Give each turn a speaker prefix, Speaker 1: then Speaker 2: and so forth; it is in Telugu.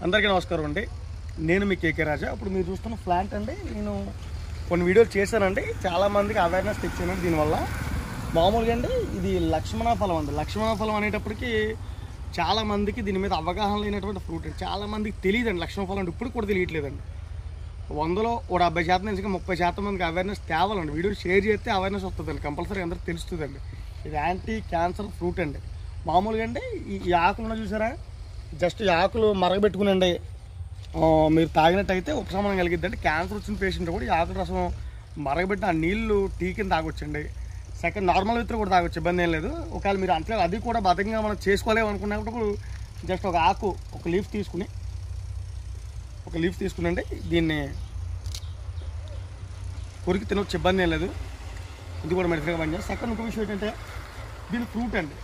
Speaker 1: అందరికీ నమస్కారం అండి. నేను మీ కేకే రాజా. ఇప్పుడు మీరు చూస్తున్న ప్లాంట్ అండి, నేను కొన్ని వీడియోలు చేశానండి, చాలామందికి అవేర్నెస్ తెచ్చానండి. దీనివల్ల మామూలుగా అండి ఇది లక్ష్మణ ఫలం అండి. లక్ష్మణ ఫలం అనేటప్పటికి చాలామందికి దీని మీద అవగాహన లేనటువంటి ఫ్రూట్ అండి. చాలామందికి తెలియదండి లక్ష్మణ ఫలం అంటే, ఇప్పుడు కూడా తెలియట్లేదండి. 100లో 70% నుంచి 30% మందికి అవేర్నెస్ తేవాలండి. వీడియో షేర్ చేస్తే అవేర్నెస్ వస్తుందండి, కంపల్సరీ అందరికి తెలుస్తుందండి. ఇది యాంటీ క్యాన్సర్ ఫ్రూట్ అండి. మామూలుగా అండి ఈ ఆకులను చూసారా, జస్ట్ ఈ ఆకులు మరగబెట్టుకునండి మీరు తాగినట్టయితే ఉపశమనం కలిగిద్దండి. క్యాన్సర్ వచ్చిన పేషెంట్ కూడా ఈ ఆకుల రసం మరగబెట్టిన ఆ నీళ్లు టీ కింద తాగొచ్చండి. సెకండ్ నార్మల్ విత్తనం కూడా తాగొచ్చు, ఇబ్బంది ఏం లేదు. ఒకవేళ మీరు అంతే అది కూడా బతంగా మనం చేసుకోలేము అనుకున్నప్పుడు జస్ట్ ఒక ఆకు ఒక లీఫ్ తీసుకునండి, దీన్ని కొరికి తినొచ్చు, ఇబ్బంది ఏం లేదు. ఇది కూడా మెడిసిన్గా పనిచేస్తుంది. సెకండ్ ఇంకో విషయం ఏంటంటే దీని ఫ్రూట్ అండి.